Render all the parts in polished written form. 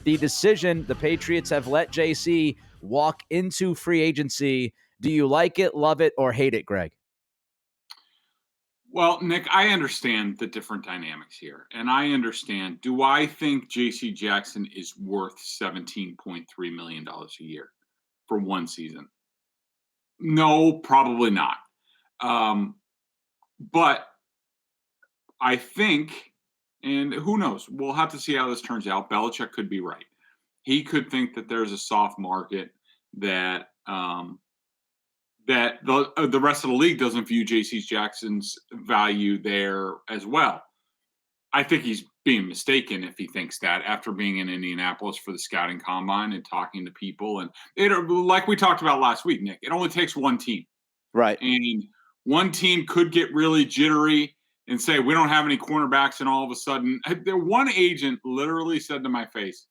the decision. The Patriots have let JC walk into free agency. Do you like it, love it, or hate it, Greg? Well, Nick, I understand the different dynamics here. And I understand, do I think JC Jackson is worth $17.3 million a year for one season? No, probably not. But I think, and who knows, we'll have to see how this turns out. Belichick could be right. He could think that there's a soft market that that the rest of the league doesn't view JC Jackson's value there as well. I think he's being mistaken if he thinks that after being in Indianapolis for the scouting combine and talking to people. And it, like we talked about last week, Nick, it only takes one team. Right. And one team could get really jittery and say, we don't have any cornerbacks. And all of a sudden, one agent literally said to my face,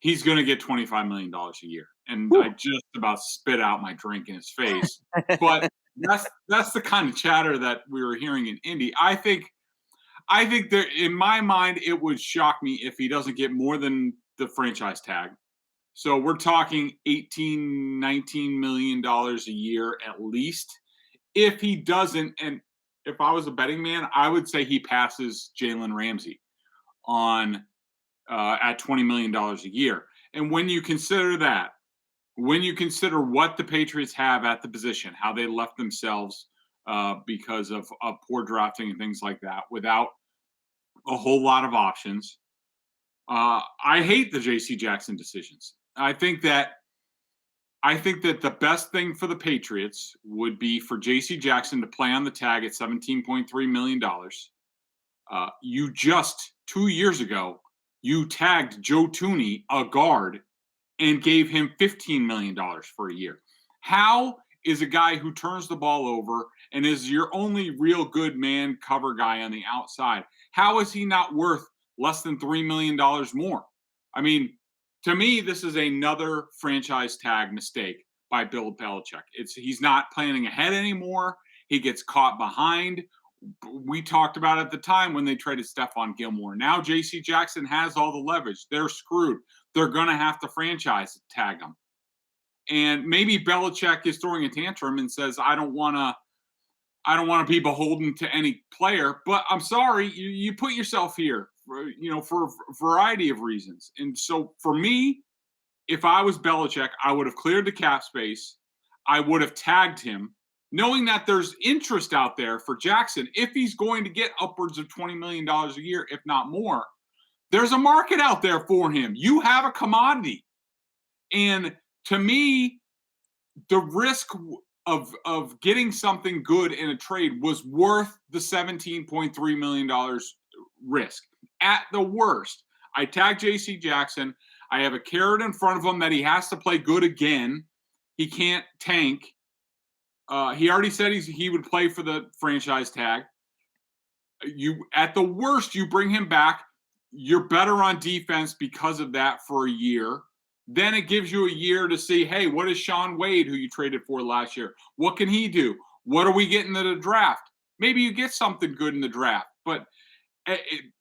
he's going to get $25 million a year. And I just about spit out my drink in his face. But that's the kind of chatter that we were hearing in Indy. I think that in my mind, it would shock me if he doesn't get more than the franchise tag. So we're talking $18-19 million a year at least. If he doesn't, and if I was a betting man, I would say he passes Jalen Ramsey on at $20 million a year. And when you consider that, when you consider what the Patriots have at the position, how they left themselves because of poor drafting and things like that, without a whole lot of options, I hate the JC Jackson decisions. I think that the best thing for the Patriots would be for JC Jackson to play on the tag at $17.3 million. You just 2 years ago, you tagged Joe Thuney, a guard, and gave him $15 million for a year. How is a guy who turns the ball over and is your only real good man cover guy on the outside, how is he not worth less than $3 million more? I mean, to me, this is another franchise tag mistake by Bill Belichick. He's not planning ahead anymore. He gets caught behind. We talked about it at the time when they traded Stephon Gilmore. Now JC Jackson has all the leverage. They're screwed. They're going to have to franchise tag him. And maybe Belichick is throwing a tantrum and says, I don't want to be beholden to any player, but I'm sorry, you put yourself here for a variety of reasons. And so for me, if I was Belichick, I would have cleared the cap space. I would have tagged him, knowing that there's interest out there for Jackson. If he's going to get upwards of $20 million a year, if not more, there's a market out there for him. You have a commodity. And to me, the risk of getting something good in a trade was worth the $17.3 million risk. At the worst, I tag JC Jackson. I have a carrot in front of him that he has to play good again. He can't tank. He already said he would play for the franchise tag. At the worst, you bring him back. You're better on defense because of that for a year. Then it gives you a year to see, hey, what is Sean Wade, who you traded for last year? What can he do? What are we getting in the draft? Maybe you get something good in the draft, but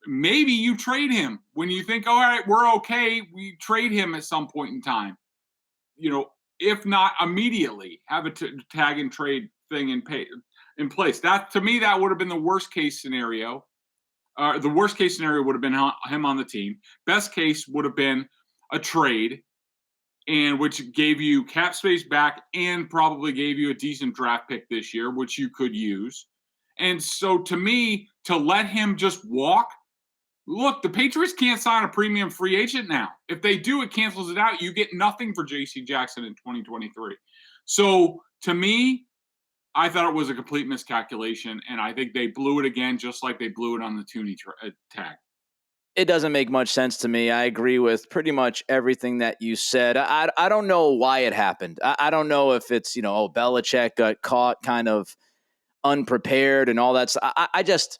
maybe you trade him when you think, all right, we're okay. We trade him at some point in time. If not immediately, have a tag and trade thing in place. That, to me, that would have been the worst case scenario. The worst case scenario would have been him on the team. Best case would have been a trade, and which gave you cap space back and probably gave you a decent draft pick this year, which you could use. And so to me, to let him just walk, look, the Patriots can't sign a premium free agent now. If they do, it cancels it out. You get nothing for JC Jackson in 2023. So to me, I thought it was a complete miscalculation, and I think they blew it again, just like they blew it on the Thuney tag. It doesn't make much sense to me. I agree with pretty much everything that you said. I don't know why it happened. I don't know if it's, Belichick got caught kind of unprepared and all that. I just,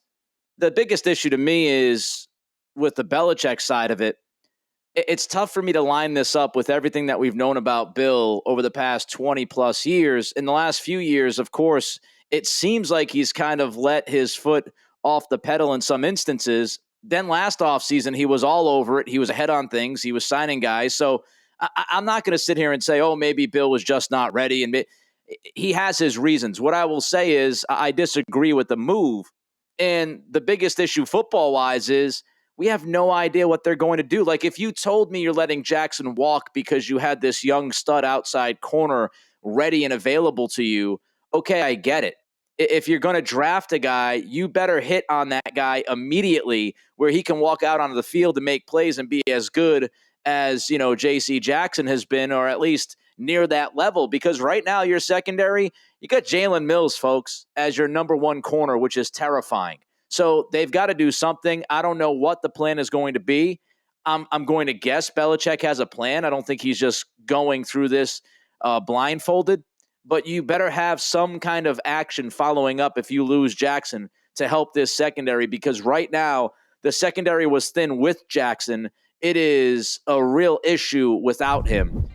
the biggest issue to me is with the Belichick side of it. It's tough for me to line this up with everything that we've known about Bill over the past 20 plus years. In the last few years, of course, it seems like he's kind of let his foot off the pedal in some instances. Then last offseason, he was all over it. He was ahead on things. He was signing guys. So I'm not going to sit here and say, oh, maybe Bill was just not ready. And he has his reasons. What I will say is I disagree with the move. And the biggest issue football-wise is we have no idea what they're going to do. Like, if you told me you're letting Jackson walk because you had this young stud outside corner ready and available to you, okay, I get it. If you're going to draft a guy, you better hit on that guy immediately where he can walk out onto the field and make plays and be as good as, J.C. Jackson has been, or at least near that level. Because right now, your secondary, you got Jalen Mills, folks, as your number one corner, which is terrifying. So they've got to do something. I don't know what the plan is going to be. I'm going to guess Belichick has a plan. I don't think he's just going through this blindfolded. But you better have some kind of action following up if you lose Jackson to help this secondary, because right now the secondary was thin with Jackson. It is a real issue without him.